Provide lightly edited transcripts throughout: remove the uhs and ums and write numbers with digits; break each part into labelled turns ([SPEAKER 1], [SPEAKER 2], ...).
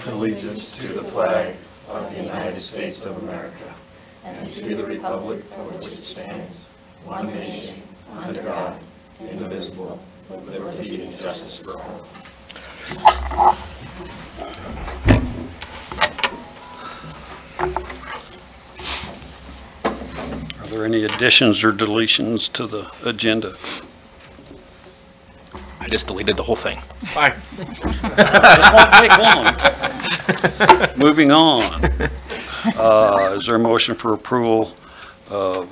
[SPEAKER 1] allegiance to the flag of the United States of America and to the republic for which it stands, one nation, under God, indivisible, with liberty and justice for all.
[SPEAKER 2] Are there any additions or deletions to the agenda?
[SPEAKER 3] I just deleted the whole thing. Fine.
[SPEAKER 2] This won't take long. Moving on. Is there a motion for approval of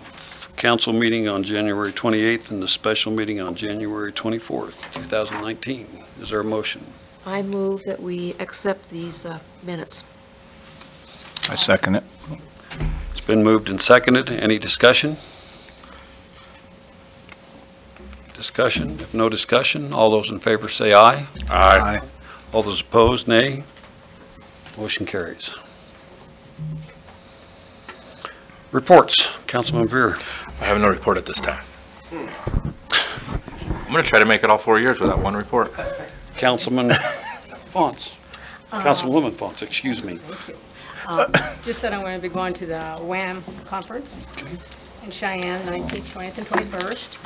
[SPEAKER 2] council meeting on January 28th and the special meeting on January 24th, 2019? Is there a motion?
[SPEAKER 4] I move that we accept these minutes.
[SPEAKER 5] I second it.
[SPEAKER 2] It's been moved and seconded. Any discussion? Discussion? If no discussion, all those in favor say aye.
[SPEAKER 5] Aye.
[SPEAKER 2] All those opposed, nay. Motion carries. Reports. Councilman Veer.
[SPEAKER 3] I have no report at this time. I'm going to try to make it all 4 years with that one report.
[SPEAKER 2] Councilman Fonts. Councilwoman Fonts, excuse me.
[SPEAKER 6] Just that I'm going to be going to the WHAM conference in Cheyenne, 19th, 20th, and 21st.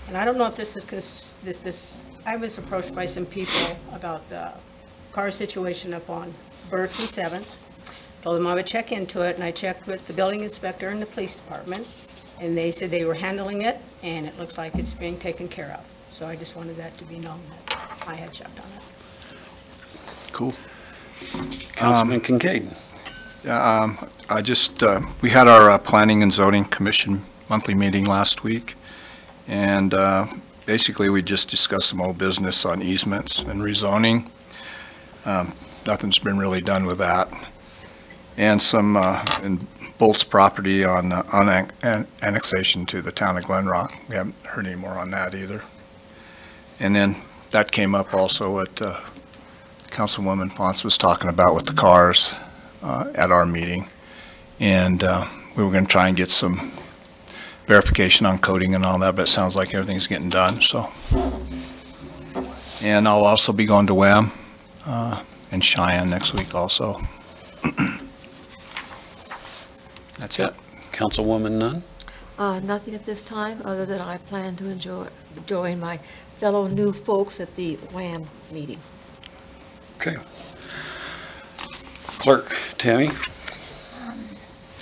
[SPEAKER 6] And I don't know if this is, I was approached by some people about the car situation up on Birch and 7th. Told them I would check into it, and I checked with the building inspector and the police department, and they said they were handling it, and it looks like it's being taken care of. So I just wanted that to be known that I had checked on it.
[SPEAKER 5] Cool.
[SPEAKER 2] Councilman Kincaid.
[SPEAKER 5] I just, we had our Planning and Zoning Commission monthly meeting last week, and basically we just discussed some old business on easements and rezoning. Nothing's been really done with that. And some in Bolt's property on annexation to the town of Glen Rock. We haven't heard any more on that either. And then that came up also what Councilwoman Fonts was talking about with the cars at our meeting. And we were going to try and get some verification on coding and all that, but it sounds like everything's getting done. So, and I'll also be going to WHAM in Cheyenne next week also. That's it.
[SPEAKER 2] Councilwoman Nunn.
[SPEAKER 4] Nothing at this time, other than I plan to join my fellow new folks at the WHAM meeting.
[SPEAKER 2] Okay. Clerk Tammy.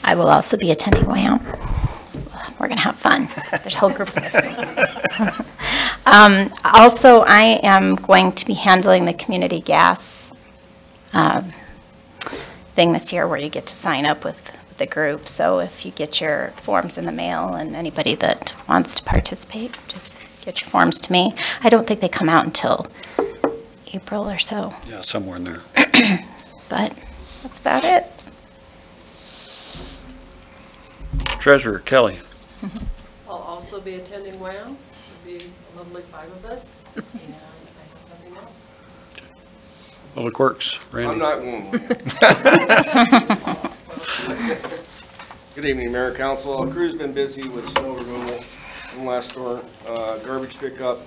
[SPEAKER 7] I will also be attending WHAM. We're going to have fun. There's a whole group of us. Also, I am going to be handling the community gas thing this year where you get to sign up with the group. So if you get your forms in the mail, and anybody that wants to participate, just get your forms to me. I don't think they come out until April or so.
[SPEAKER 2] Yeah, somewhere in there.
[SPEAKER 7] But that's about it.
[SPEAKER 2] Treasurer Kelly.
[SPEAKER 8] I'll also be attending WHAM. It'll be a lovely 5 of us, and I have nothing else.
[SPEAKER 2] Public Works, Randy.
[SPEAKER 9] I'm not going Good evening, Mayor, Council. Our crew's been busy with snow removal from last storm, garbage pickup,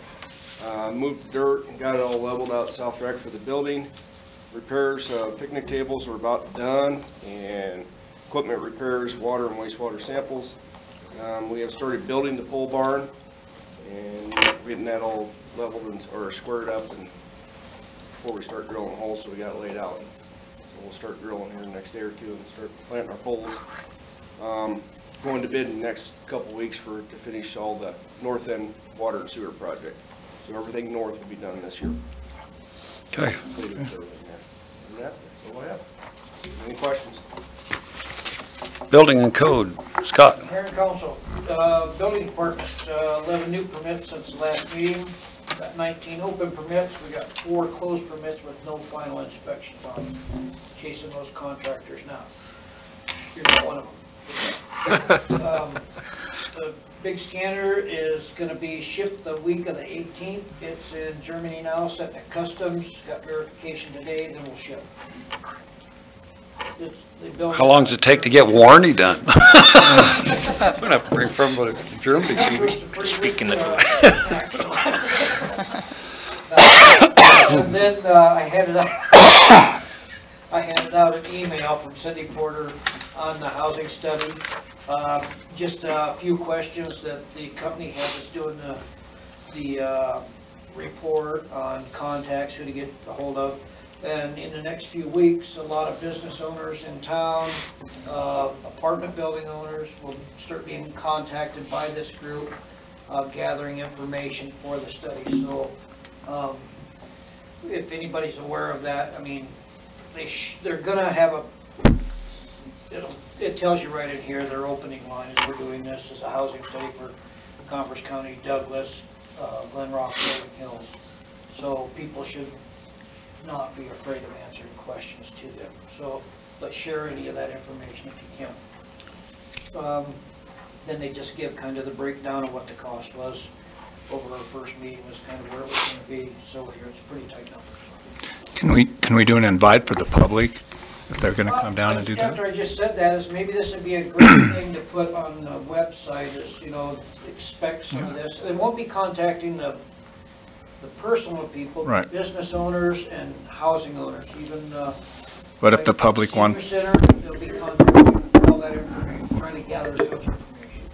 [SPEAKER 9] moved the dirt, and got it all leveled out South Rack for the building. Repairs, picnic tables are about done, and equipment repairs, water and wastewater samples. We have started building the pole barn, and getting that all leveled and, or squared up, and before we start drilling holes, so we got it laid out. So we'll start drilling here the next day or two and start planting our poles. Going to bid in the next couple weeks to finish all the north end water and sewer project. So everything north will be done this year.
[SPEAKER 2] Okay.
[SPEAKER 9] That's all I have. Any questions?
[SPEAKER 2] Building and Code, Scott.
[SPEAKER 10] Mayor and Council, Building Department, 11 new permits since the last meeting. Got 19 open permits. We got 4 closed permits with no final inspections on them. Chasing those contractors now. You're not one of them. The big scanner is going to be shipped the week of the 18th. It's in Germany now, sitting at customs. Got verification today, then we'll ship.
[SPEAKER 2] How long does it take to get warranty done? I'm going to have to bring somebody to Germany.
[SPEAKER 3] Speaking of
[SPEAKER 10] and then I had it I handed out an email from Cindy Porter on the housing study. Just a few questions that the company had that's doing the report on contacts, who to get a hold of. And in the next few weeks, a lot of business owners in town, apartment building owners will start being contacted by this group, gathering information for the study. So if anybody's aware of that, I mean, they're gonna have a, it tells you right in here, their opening line is, we're doing this as a housing study for Converse County, Douglas, Glen Rock, Rolling Hills. So people should not be afraid of answering questions to them. So let's share any of that information if you can. Then they just give kind of the breakdown of what the cost was over our first meeting, was kind of where it was going to be. So here it's a pretty tight number.
[SPEAKER 5] Can we do an invite for the public if they're going to come down and do that?
[SPEAKER 10] After I just said that, is maybe this would be a great thing to put on the website, is, you know, expect some of this. They won't be contacting the personal people,
[SPEAKER 5] Right.
[SPEAKER 10] business owners and housing owners, even
[SPEAKER 5] But if the public
[SPEAKER 10] senior
[SPEAKER 5] want,
[SPEAKER 10] center, they'll be contacting all that information, trying to gather as much information.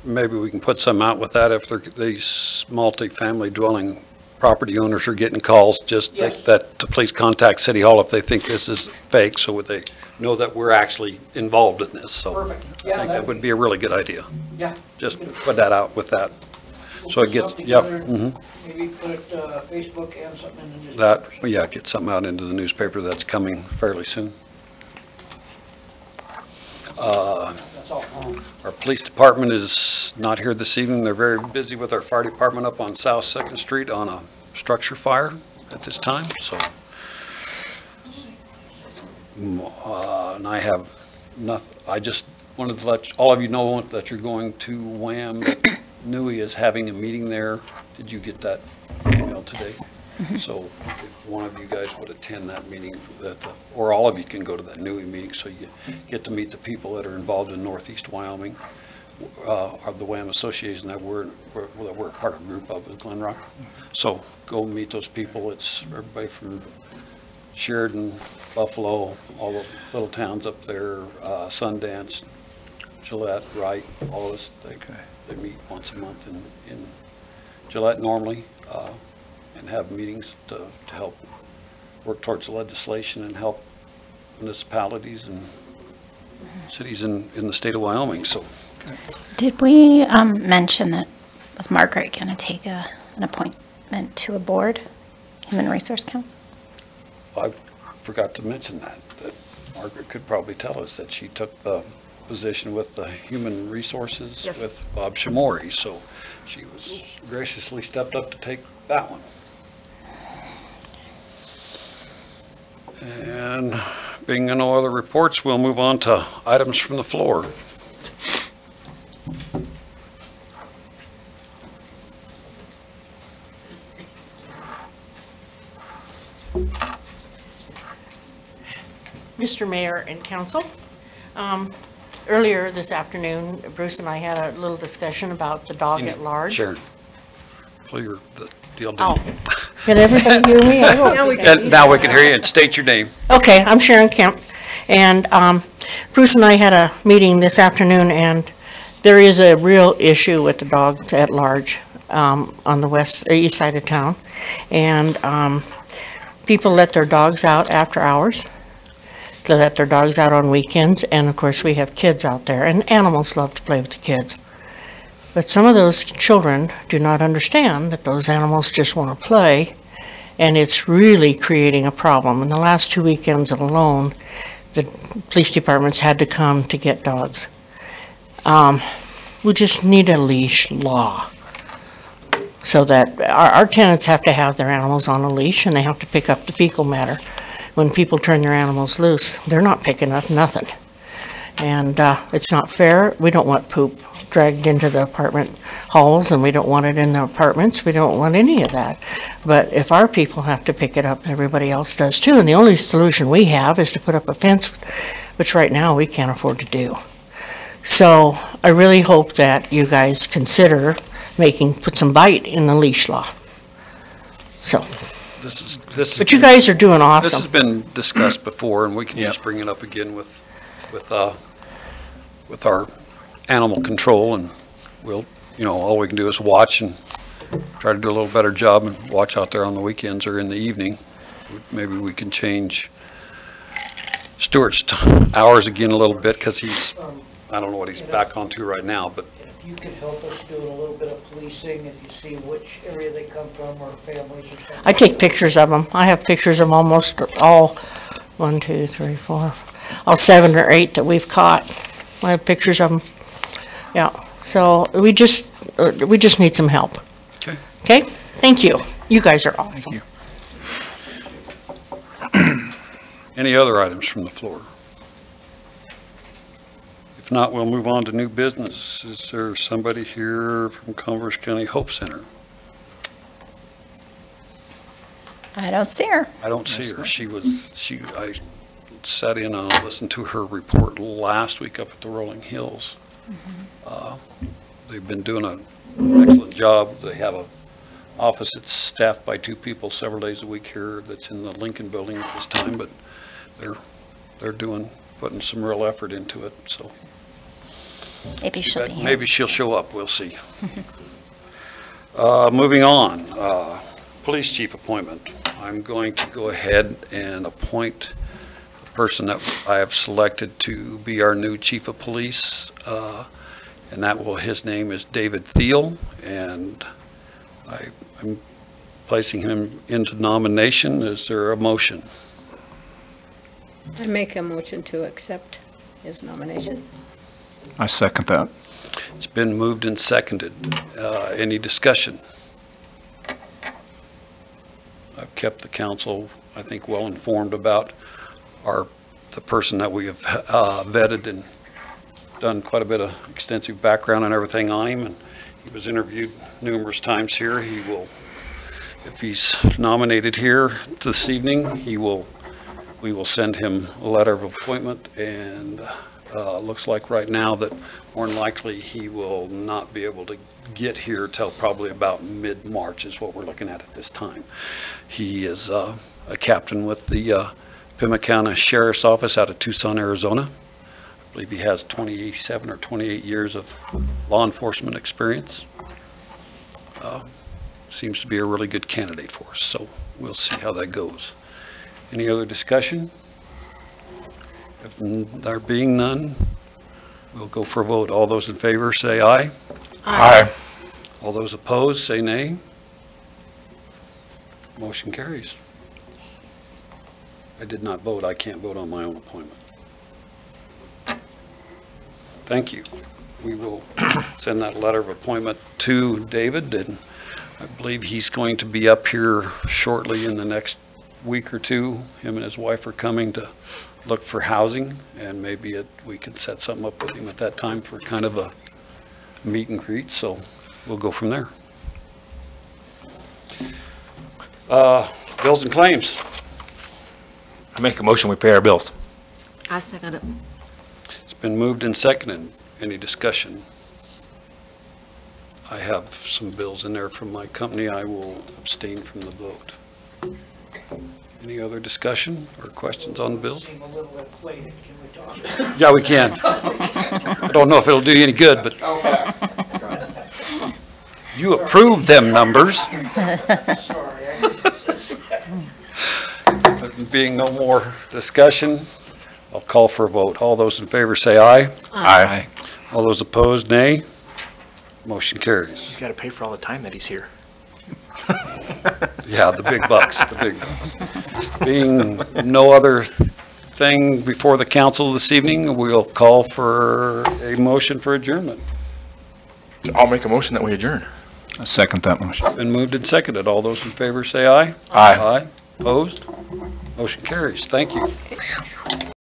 [SPEAKER 2] Maybe we can put some out with that if these multi-family dwelling property owners are getting calls, just
[SPEAKER 10] Yes.
[SPEAKER 2] that to please contact City Hall if they think this is fake, so they know that we're actually involved in this. So
[SPEAKER 10] Perfect.
[SPEAKER 2] I
[SPEAKER 10] Yeah,
[SPEAKER 2] think that would be a really good idea.
[SPEAKER 10] Yeah.
[SPEAKER 2] Just put that out with that.
[SPEAKER 10] We'll
[SPEAKER 2] So it
[SPEAKER 10] put
[SPEAKER 2] gets,
[SPEAKER 10] something
[SPEAKER 2] yep,
[SPEAKER 10] together, Maybe put Facebook and something in the newspaper.
[SPEAKER 2] that, yeah, get something out into the newspaper that's coming fairly soon.
[SPEAKER 10] That's all.
[SPEAKER 2] Our police department is not here this evening. They're very busy with our fire department up on South 2nd Street on a structure fire at this time, so. And I have I just wanted to let all of you know that you're going to WHAM, that NUI is having a meeting there. Did you get that email today?
[SPEAKER 7] Yes.
[SPEAKER 2] So if one of you guys would attend that meeting, or all of you can go to that NUI meeting, so you get to meet the people that are involved in Northeast Wyoming, of the WHAM Association that we're part of a group of at Glen Rock. So go meet those people. It's everybody from Sheridan, Buffalo, all the little towns up there, Sundance, Gillette, Wright, all this. They meet once a month in Gillette normally, and have meetings to help work towards legislation and help municipalities and cities in the state of Wyoming. So,
[SPEAKER 7] Did we mention that, was Margaret going to take an appointment to a board, Human Resource Council?
[SPEAKER 2] I forgot to mention that Margaret could probably tell us that she took the position with the Human Resources with Bob Shamori, so she was graciously stepped up to take that one. And being no other reports, we'll move on to items from the floor.
[SPEAKER 11] Mr. Mayor and Council, earlier this afternoon, Bruce and I had a little discussion about the dog at large.
[SPEAKER 2] Sharon, clear the deal.
[SPEAKER 11] Oh, can everybody hear me?
[SPEAKER 2] Now we can hear you, and state your name.
[SPEAKER 11] Okay, I'm Sharon Kemp, and Bruce and I had a meeting this afternoon, and there is a real issue with the dogs at large on the east side of town, and people let their dogs out after hours. They let their dogs out on weekends, and of course we have kids out there, and animals love to play with the kids. But some of those children do not understand that those animals just want to play, and it's really creating a problem. In the last 2 weekends alone, the police departments had to come to get dogs. We just need a leash law, so that our tenants have to have their animals on a leash, and they have to pick up the fecal matter. When people turn their animals loose, they're not picking up nothing. And it's not fair. We don't want poop dragged into the apartment halls, and we don't want it in the apartments. We don't want any of that. But if our people have to pick it up, everybody else does too. And the only solution we have is to put up a fence, which right now we can't afford to do. So I really hope that you guys consider put some bite in the leash law. So
[SPEAKER 2] This
[SPEAKER 11] But you guys are doing
[SPEAKER 2] This has
[SPEAKER 11] awesome.
[SPEAKER 2] been discussed before, and we can
[SPEAKER 5] Yep.
[SPEAKER 2] just bring it up again with our animal control, and we'll, all we can do is watch and try to do a little better job and watch out there on the weekends or in the evening. Maybe we can change Stuart's hours again a little bit, because I don't know what he's back onto right now, but
[SPEAKER 10] If you could help us do a little bit of policing, if you see which area they come from or families or something.
[SPEAKER 11] I take pictures of them. I have pictures of almost all, 1, 2, 3, 4, all 7 or 8 that we've caught. I have pictures of them. Yeah, so we just need some help.
[SPEAKER 2] Okay.
[SPEAKER 11] Okay? Thank you. You guys are awesome.
[SPEAKER 5] you.
[SPEAKER 2] any other items from the floor? If not, we'll move on to new business. Is there somebody here from Converse County Hope Center?
[SPEAKER 7] I don't see her.
[SPEAKER 2] I don't see her. I sat in and listened to her report last week up at the Rolling Hills. They've been doing an excellent job. They have an office that's staffed by 2 people several days a week here that's in the Lincoln Building at this time, but they're putting some real effort into it, so.
[SPEAKER 7] Maybe she'll be here.
[SPEAKER 2] Maybe she'll show up, we'll see. Moving on, police chief appointment. I'm going to go ahead and appoint the person that I have selected to be our new chief of police, and his name is David Thiel, and I'm placing him into nomination. Is there a motion?
[SPEAKER 6] I make a motion to accept his nomination.
[SPEAKER 5] I second that.
[SPEAKER 2] It's been moved and seconded. Any discussion? I've kept the council, I think, well informed about the person that we have vetted and done quite a bit of extensive background and everything on him, and he was interviewed numerous times here. He will, if he's nominated here this evening, we will send him a letter of appointment, and looks like right now that more than likely he will not be able to get here till probably about mid-March is what we're looking at this time. He is a captain with the Pima Sheriff's Office out of Tucson, Arizona. I believe he has 27 or 28 years of law enforcement experience. Seems to be a really good candidate for us, so we'll see how that goes. Any other discussion? If there being none, we'll go for a vote. All those in favor say aye.
[SPEAKER 3] Aye.
[SPEAKER 2] All those opposed say nay. Motion carries. I did not vote. I can't vote on my own appointment. Thank you. We will send that letter of appointment to David, and I believe he's going to be up here shortly in the next week or 2. Him and his wife are coming to look for housing, and maybe we can set something up with him at that time for kind of a meet and greet, so we'll go from there. Bills and claims.
[SPEAKER 3] I make a motion, we pay our bills.
[SPEAKER 4] I second it.
[SPEAKER 2] It's been moved and seconded. Any discussion? I have some bills in there from my company. I will abstain from the vote. Any other discussion or questions on the bill?
[SPEAKER 10] Seem a little inflated. Can we talk?
[SPEAKER 2] Yeah, we can. I don't know if it'll do you any good, but you approved them numbers.
[SPEAKER 10] Sorry.
[SPEAKER 2] Being no more discussion, I'll call for a vote. All those in favor say aye.
[SPEAKER 3] Aye.
[SPEAKER 2] All those opposed, nay. Motion carries.
[SPEAKER 3] He's got to pay for all the time that he's here.
[SPEAKER 2] Yeah, the big bucks, the big bucks. Being no other thing before the council this evening, we'll call for a motion for adjournment.
[SPEAKER 3] I'll make a motion that we adjourn.
[SPEAKER 5] I second that motion.
[SPEAKER 2] Been moved and seconded. All those in favor say aye.
[SPEAKER 3] Aye.
[SPEAKER 2] Opposed? Motion carries. Thank you.